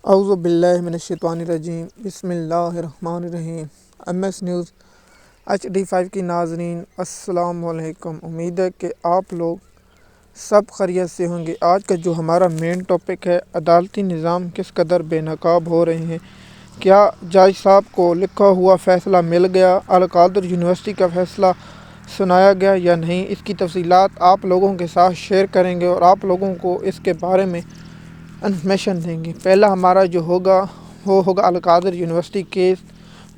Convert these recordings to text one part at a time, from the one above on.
اعوذ باللہ من الشیطان الرجیم، بسم اللہ الرحمن الرحیم۔ MS نیوز HD5 کی ناظرین السلام علیکم۔ امید ہے کہ آپ لوگ سب خیریت سے ہوں گے۔ آج کا جو ہمارا مین ٹاپک ہے، عدالتی نظام کس قدر بے نقاب ہو رہے ہیں۔ کیا جج صاحب کو لکھا ہوا فیصلہ مل گیا؟ القادر یونیورسٹی کا فیصلہ سنایا گیا یا نہیں؟ اس کی تفصیلات آپ لوگوں کے ساتھ شیئر کریں گے اور آپ لوگوں کو اس کے بارے میں انفارمیشن دیں گے۔ پہلا ہمارا جو ہوگا وہ ہوگا القادر یونیورسٹی کیس،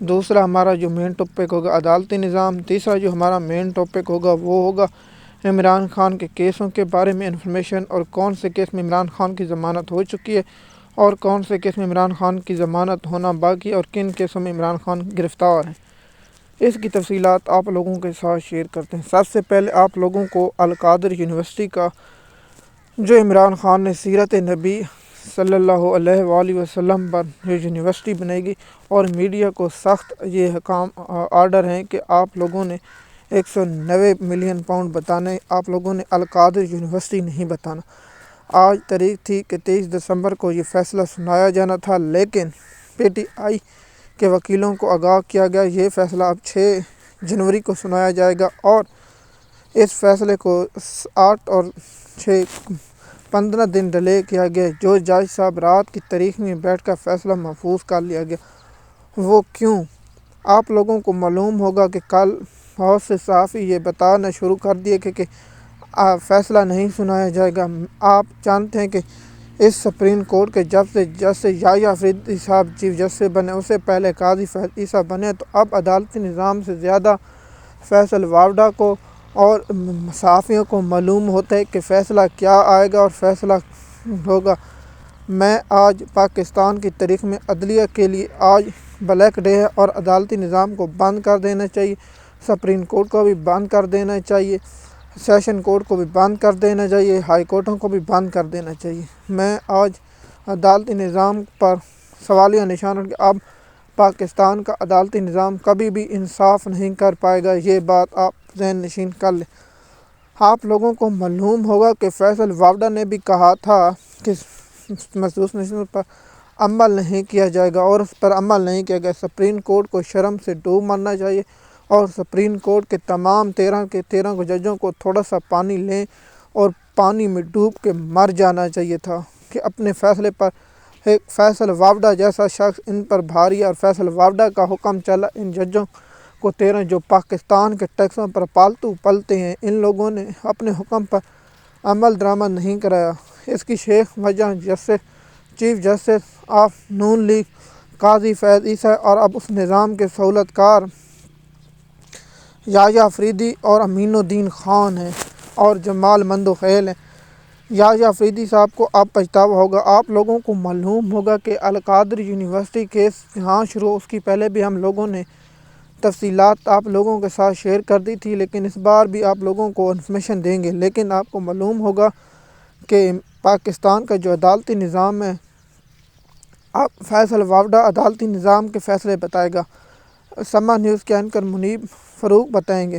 دوسرا ہمارا جو مین ٹاپک ہوگا عدالتی نظام، تیسرا جو ہمارا مین ٹاپک ہوگا وہ ہوگا عمران خان کے کیسوں کے بارے میں انفارمیشن، اور کون سے کیس میں عمران خان کی ضمانت ہو چکی ہے اور کون سے کیس میں عمران خان کی ضمانت ہونا باقی اور کن کیسوں میں عمران خان گرفتار ہیں۔ اس کی تفصیلات آپ لوگوں کے ساتھ شیئر کرتے ہیں۔ سب سے پہلے آپ لوگوں کو القادر یونیورسٹی کا جو عمران خان نے سیرت نبی صلی اللہ علیہ وآلہ وسلم پر جو یونیورسٹی بنائے گی، اور میڈیا کو سخت یہ حکام آرڈر ہیں کہ آپ لوگوں نے 190 ملین پاؤنڈ بتانے، آپ لوگوں نے القادر یونیورسٹی نہیں بتانا۔ آج تاریخ تھی کہ 23 دسمبر کو یہ فیصلہ سنایا جانا تھا، لیکن PTI کے وکیلوں کو آگاہ کیا گیا یہ فیصلہ اب 6 جنوری کو سنایا جائے گا، اور اس فیصلے کو 8 اور 6 15 دن ڈیلے کیا گیا۔ جو جج صاحب رات کی تاریخ میں بیٹھ کر فیصلہ محفوظ کر لیا گیا، وہ کیوں؟ آپ لوگوں کو معلوم ہوگا کہ کل بہت سے صحافی یہ بتانا شروع کر دیے کہ فیصلہ نہیں سنایا جائے گا۔ آپ جانتے ہیں کہ اس سپریم کورٹ کے جب سے جسٹس یحییٰ افریدی صاحب چیف جسٹس بنے، اس سے پہلے قاضی فیض عیسیٰ بنے، تو اب عدالتی نظام سے زیادہ فیصل وابڈا کو اور صحافیوں کو معلوم ہوتا ہے کہ فیصلہ کیا آئے گا اور فیصلہ ہوگا۔ میں آج پاکستان کی تاریخ میں عدلیہ کے لیے آج بلیک ڈے ہے، اور عدالتی نظام کو بند کر دینا چاہیے، سپریم کورٹ کو بھی بند کر دینا چاہیے، سیشن کورٹ کو بھی بند کر دینا چاہیے، ہائی کورٹوں کو بھی بند کر دینا چاہیے۔ میں آج عدالتی نظام پر سوالیہ نشان رکھ کے اب پاکستان کا عدالتی نظام کبھی بھی انصاف نہیں کر پائے گا، یہ بات آپ ذہن نشین کر لیں۔ آپ لوگوں کو معلوم ہوگا کہ فیصل وابڈا نے بھی کہا تھا کہ محسوس نشست پر عمل نہیں کیا جائے گا، اور اس پر عمل نہیں کیا گیا۔ سپریم کورٹ کو شرم سے ڈوب مرنا چاہیے، اور سپریم کورٹ کے تمام 13 ججوں کو تھوڑا سا پانی لیں اور پانی میں ڈوب کے مر جانا چاہیے تھا کہ اپنے فیصلے پر ایک فیصل وابڈا جیسا شخص ان پر بھاری، اور فیصل وابڈا کا حکم چلا ان ججوں کو 13 جو پاکستان کے ٹیکسوں پر پالتو پلتے ہیں، ان لوگوں نے اپنے حکم پر عمل درآمد نہیں کرایا۔ اس کی شیخ وجہ chief justice of Noon league Qazi Faez عیسیٰ اور اب اس نظام کے سہولت کار یحییٰ افریدی اور امین الدین خان ہیں اور جمال مندوخیل ہیں۔ یحییٰ افریدی صاحب کو اب پچھتاوا ہوگا۔ آپ لوگوں کو معلوم ہوگا کہ القادر یونیورسٹی کیس یہاں شروع، اس کی پہلے بھی ہم لوگوں نے تفصیلات آپ لوگوں کے ساتھ شیئر کر دی تھی، لیکن اس بار بھی آپ لوگوں کو انفارمیشن دیں گے۔ لیکن آپ کو معلوم ہوگا کہ پاکستان کا جو عدالتی نظام ہے، اب فیصل وابڈا عدالتی نظام کے فیصلے بتائے گا۔ سما نیوز کے اینکر منیب فاروق بتائیں گے،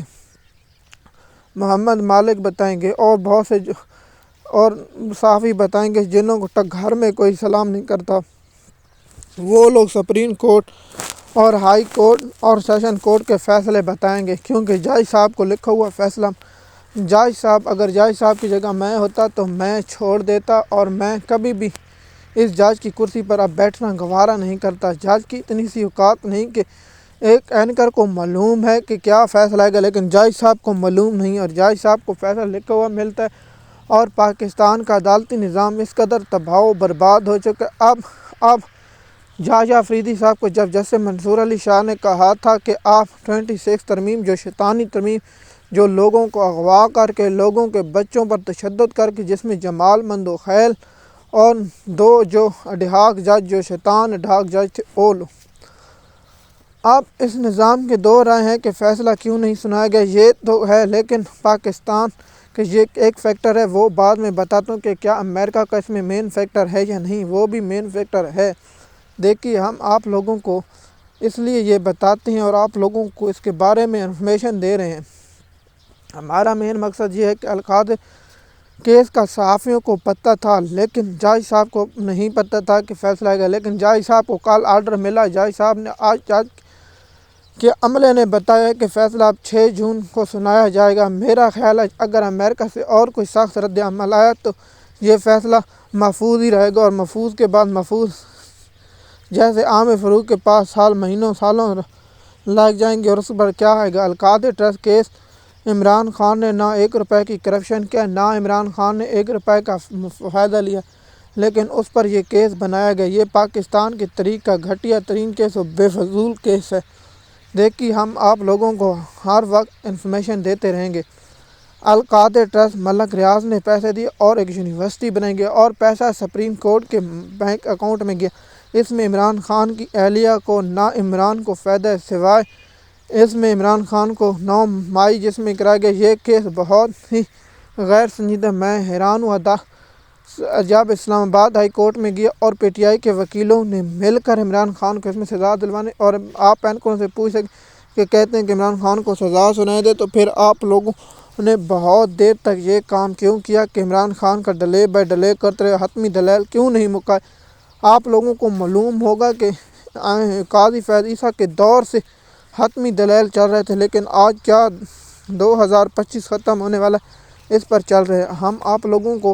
محمد مالک بتائیں گے، اور بہت سے اور صحافی بتائیں گے جنہوں کو گھر میں کوئی سلام نہیں کرتا، وہ لوگ سپریم کورٹ اور ہائی کورٹ اور سیشن کورٹ کے فیصلے بتائیں گے، کیونکہ جج صاحب کو لکھا ہوا فیصلہ اگر جج صاحب کی جگہ میں ہوتا تو میں چھوڑ دیتا، اور میں کبھی بھی اس جج کی کرسی پر اب بیٹھنا گوارا نہیں کرتا۔ جج کی اتنی سی اوقات نہیں کہ ایک اینکر کو معلوم ہے کہ کیا فیصلہ آئے گا، لیکن جج صاحب کو معلوم نہیں، اور جج صاحب کو فیصلہ لکھا ہوا ملتا ہے، اور پاکستان کا عدالتی نظام اس قدر تباہ و برباد ہو چکا ہے۔ اب یحییٰ افریدی صاحب کو جب جسٹس منصور علی شاہ نے کہا تھا کہ آپ 26 ترمیم جو شیطانی ترمیم، جو لوگوں کو اغوا کر کے لوگوں کے بچوں پر تشدد کر کے، جس میں جمال مندوخیل اور 2 جو اڈھاک جج جو شیطان اڈھاک جج تھے، وہ لو۔ اب اس نظام کے 2 رائے ہیں کہ فیصلہ کیوں نہیں سنایا گیا، یہ تو ہے، لیکن پاکستان کہ یہ ایک فیکٹر ہے، وہ بعد میں بتاتا ہوں کہ کیا امریکہ کا اس میں مین فیکٹر ہے یا نہیں، وہ بھی مین فیکٹر ہے۔ دیکھیے، ہم آپ لوگوں کو اس لیے یہ بتاتے ہیں اور آپ لوگوں کو اس کے بارے میں انفارمیشن دے رہے ہیں۔ ہمارا مین مقصد یہ ہے کہ القادر کیس کا صحافیوں کو پتہ تھا لیکن جج صاحب کو نہیں پتہ تھا کہ فیصلہ آئے گا، لیکن جج صاحب کو کال آرڈر ملا۔ جج صاحب نے آج جج کے عملے نے بتایا کہ فیصلہ اب 6 جون کو سنایا جائے گا۔ میرا خیال ہے اگر امریکہ سے اور کوئی سخت رد عمل آیا تو یہ فیصلہ محفوظ ہی رہے گا، اور محفوظ کے بعد محفوظ، جیسے عامر فاروق کے پاس سالوں لگ جائیں گے اور اس پر کیا آئے گا۔ القادری ٹرسٹ کیس: عمران خان نے نہ 1 روپے کی کرپشن کیا، نہ عمران خان نے 1 روپے کا فائدہ لیا، لیکن اس پر یہ کیس بنایا گیا۔ یہ پاکستان کی تاریخ کا گھٹیا ترین کیس اور بے فضول کیس ہے۔ دیکھیے، ہم آپ لوگوں کو ہر وقت انفارمیشن دیتے رہیں گے۔ القادری ٹرسٹ: ملک ریاض نے پیسے دیے اور ایک یونیورسٹی بنائی گئی اور پیسہ سپریم کورٹ کے بینک اکاؤنٹ میں گیا۔ اس میں عمران خان کی اہلیہ کو نہ عمران کو فائدہ سوائے اس میں عمران خان کو 9 مائی جس میں کرایا گیا۔ یہ کیس بہت ہی غیر سنجیدہ، میں حیران ہوا جب اسلام آباد ہائی کورٹ میں گیا اور پی ٹی آئی کے وکیلوں نے مل کر عمران خان کو اس میں سزا دلوانے، اور آپ اینکروں سے پوچھ سکیں کہ کہتے ہیں کہ عمران خان کو سزا سنائے دے، تو پھر آپ لوگوں نے بہت دیر تک یہ کام کیوں کیا کہ عمران خان کا ڈیلے بائی ڈیلے کرتے رہے، حتمی دلیل کیوں نہیں مکائے؟ آپ لوگوں کو معلوم ہوگا کہ قاضی فیض عیسیٰ کے دور سے حتمی دلیل چل رہے تھے، لیکن آج کیا 2025 ختم ہونے والا اس پر چل رہے ہیں۔ ہم آپ لوگوں کو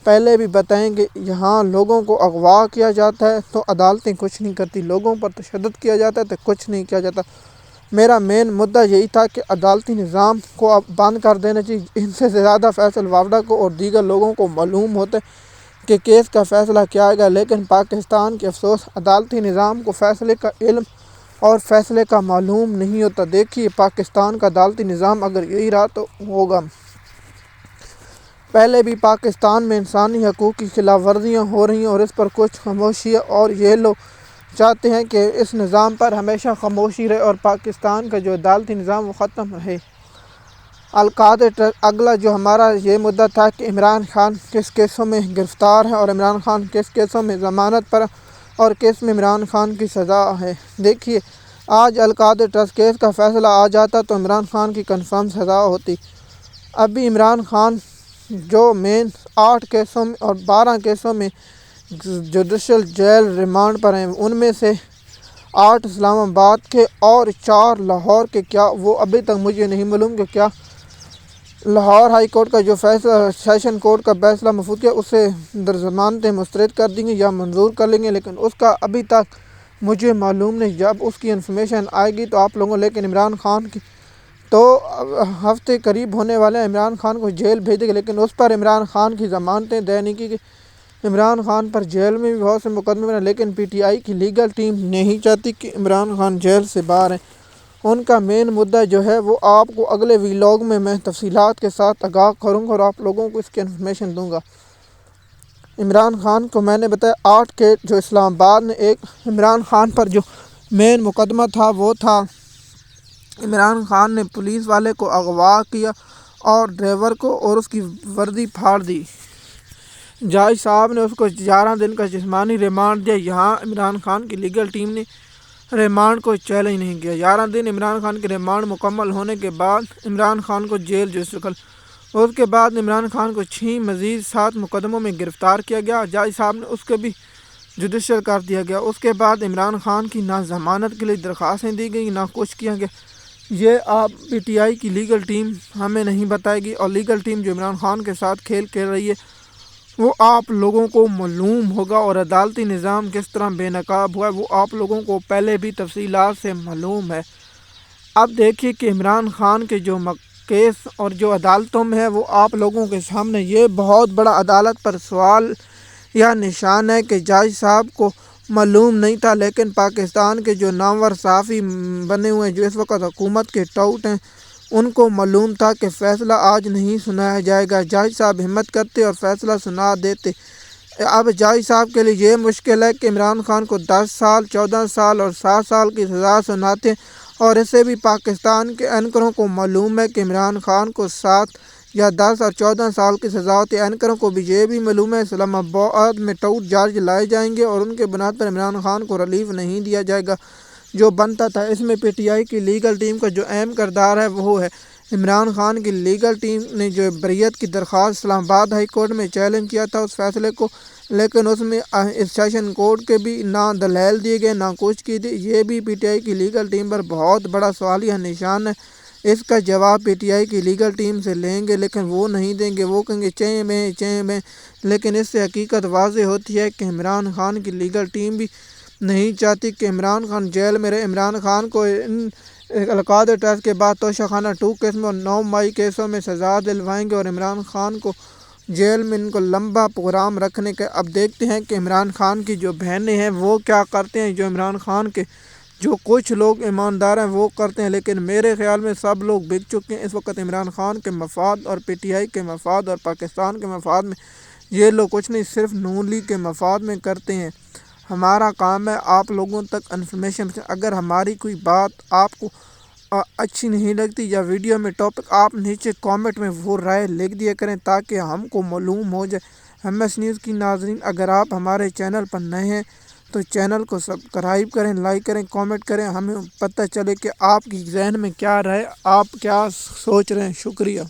پہلے بھی بتائیں کہ یہاں لوگوں کو اغوا کیا جاتا ہے تو عدالتیں کچھ نہیں کرتی، لوگوں پر تشدد کیا جاتا ہے تو کچھ نہیں کیا جاتا۔ میرا مین مدعا یہی تھا کہ عدالتی نظام کو اب بند کر دینا چاہیے۔ ان سے زیادہ فیصل وافدہ کو اور دیگر لوگوں کو معلوم ہوتا ہے کہ کیس کا فیصلہ کیا آئے گا، لیکن پاکستان کے افسوس عدالتی نظام کو فیصلے کا علم اور فیصلے کا معلوم نہیں ہوتا۔ دیکھیے، پاکستان کا عدالتی نظام اگر یہی رہا تو ہوگا۔ پہلے بھی پاکستان میں انسانی حقوق کی خلاف ورزیاں ہو رہی ہیں اور اس پر کچھ خاموشی ہے، اور یہ لوگ چاہتے ہیں کہ اس نظام پر ہمیشہ خاموشی رہے اور پاکستان کا جو عدالتی نظام وہ ختم رہے۔ القادری ٹرسٹ: اگلا جو ہمارا یہ مدعا تھا کہ عمران خان کس کیسوں میں گرفتار ہے اور عمران خان کس کیسوں میں ضمانت پر اور کس میں عمران خان کی سزا ہے۔ دیکھیے، آج القادری ٹرسٹ کیس کا فیصلہ آ جاتا تو عمران خان کی کنفرم سزا ہوتی۔ ابھی عمران خان جو مین 8 کیسوں میں اور 12 کیسوں میں جوڈیشل جیل ریمانڈ پر ہیں، ان میں سے 8 اسلام آباد کے اور 4 لاہور کے۔ کیا وہ ابھی تک مجھے نہیں معلوم کہ کیا لاہور ہائی کورٹ کا جو فیصلہ سیشن کورٹ کا فیصلہ محفوظ کیا اسے ضمانتیں مسترد کر دیں گے یا منظور کر لیں گے، لیکن اس کا ابھی تک مجھے معلوم نہیں۔ جب اس کی انفارمیشن آئے گی تو آپ لوگوں، لیکن عمران خان کی تو ہفتے قریب ہونے والے ہیں، عمران خان کو جیل بھیج دے گا، لیکن اس پر عمران خان کی ضمانتیں طے نہیں کی گئی۔ عمران خان پر جیل میں بھی بہت سے مقدمے بنے، لیکن پی ٹی آئی کی لیگل ٹیم نہیں چاہتی کہ عمران خان جیل سے باہر ہیں۔ ان کا مین مدعا جو ہے وہ آپ کو اگلے ویلاگ میں تفصیلات کے ساتھ آگاہ کروں گا اور آپ لوگوں کو اس کی انفارمیشن دوں گا۔ عمران خان کو میں نے بتایا 8 کے جو اسلام آباد نے ایک عمران خان پر جو مین مقدمہ تھا وہ تھا عمران خان نے پولیس والے کو اغوا کیا اور ڈرائیور کو اور اس کی وردی پھاڑ دی۔ جج صاحب نے اس کو 11 دن کا جسمانی ریمانڈ دیا۔ یہاں عمران خان کی لیگل ٹیم نے ریمانڈ کو چیلنج نہیں کیا۔ 11 دن عمران خان کے ریمانڈ مکمل ہونے کے بعد عمران خان کو جیل جوسکل، اس کے بعد عمران خان کو 6 مزید 7 مقدموں میں گرفتار کیا گیا۔ جج صاحب نے اس کو بھی جوڈیشل کر دیا گیا۔ اس کے بعد عمران خان کی نہ ضمانت کے لیے درخواستیں دی گئی، نہ کچھ کیا گیا۔ یہ آپ پی ٹی آئی کی لیگل ٹیم ہمیں نہیں بتائے گی، اور لیگل ٹیم جو عمران خان کے ساتھ کھیل کھیل رہی ہے وہ آپ لوگوں کو معلوم ہوگا، اور عدالتی نظام کس طرح بے نقاب ہوا ہے وہ آپ لوگوں کو پہلے بھی تفصیلات سے معلوم ہے۔ اب دیکھیے کہ عمران خان کے جو کیس اور جو عدالتوں میں ہے وہ آپ لوگوں کے سامنے یہ بہت بڑا عدالت پر سوال یا نشان ہے کہ جج صاحب کو معلوم نہیں تھا، لیکن پاکستان کے جو نامور صحافی بنے ہوئے ہیں جو اس وقت حکومت کے ٹاؤٹ ہیں ان کو معلوم تھا کہ فیصلہ آج نہیں سنایا جائے گا۔ جج صاحب ہمت کرتے اور فیصلہ سنا دیتے۔ اب جج صاحب کے لیے یہ مشکل ہے کہ عمران خان کو 10 سال 14 سال اور 7 سال کی سزا سناتے، اور اسے بھی پاکستان کے اینکروں کو معلوم ہے کہ عمران خان کو 7 یا 10 اور 14 سال کی سزا ہوتی ہے۔ اینکروں کو بھی یہ بھی معلوم ہے اسلام آباد میں ٹاؤٹ جارج لائے جائیں گے اور ان کے بنیاد پر عمران خان کو ریلیف نہیں دیا جائے گا جو بنتا تھا۔ اس میں پی ٹی آئی کی لیگل ٹیم کا جو اہم کردار ہے وہ ہے عمران خان کی لیگل ٹیم نے جو بریت کی درخواست اسلام آباد ہائی کورٹ میں چیلنج کیا تھا اس فیصلے کو، لیکن اس میں سیشن کورٹ کے بھی نہ دلائل دیے گئے نہ کچھ کی تھی۔ یہ بھی پی ٹی آئی کی لیگل ٹیم پر بہت بڑا سوالیہ نشان ہے۔ اس کا جواب پی ٹی آئی کی لیگل ٹیم سے لیں گے، لیکن وہ نہیں دیں گے، وہ کہیں گے چیں میں، لیکن اس سے حقیقت واضح ہوتی ہے کہ عمران خان کی لیگل ٹیم بھی نہیں چاہتی کہ عمران خان جیل میں رہے۔ عمران خان کو القاعدہ ٹیسٹ کے بعد توشہ خانہ 2 کیس میں اور 9 مئی کیسوں میں سزا دلوائیں گے اور عمران خان کو جیل میں ان کو لمبا پروگرام رکھنے کے۔ اب دیکھتے ہیں کہ عمران خان کی جو بہنیں ہیں وہ کیا کرتے ہیں، جو عمران خان کے جو کچھ لوگ ایماندار ہیں وہ کرتے ہیں، لیکن میرے خیال میں سب لوگ بک چکے ہیں اس وقت۔ عمران خان کے مفاد اور پی ٹی آئی کے مفاد اور پاکستان کے مفاد میں یہ لوگ کچھ نہیں، صرف نون لیگ کے مفاد میں کرتے ہیں۔ ہمارا کام ہے آپ لوگوں تک انفارمیشن۔ اگر ہماری کوئی بات آپ کو اچھی نہیں لگتی یا ویڈیو میں ٹاپک، آپ نیچے کامنٹ میں وہ رائے لکھ دیا کریں تاکہ ہم کو معلوم ہو جائے۔ ایم ایس نیوز کی ناظرین، اگر آپ ہمارے چینل پر نئے ہیں تو چینل کو سبسکرائب کریں، لائک کریں، کامنٹ کریں، ہمیں پتہ چلے کہ آپ کی ذہن میں کیا رائے، آپ کیا سوچ رہے ہیں۔ شکریہ۔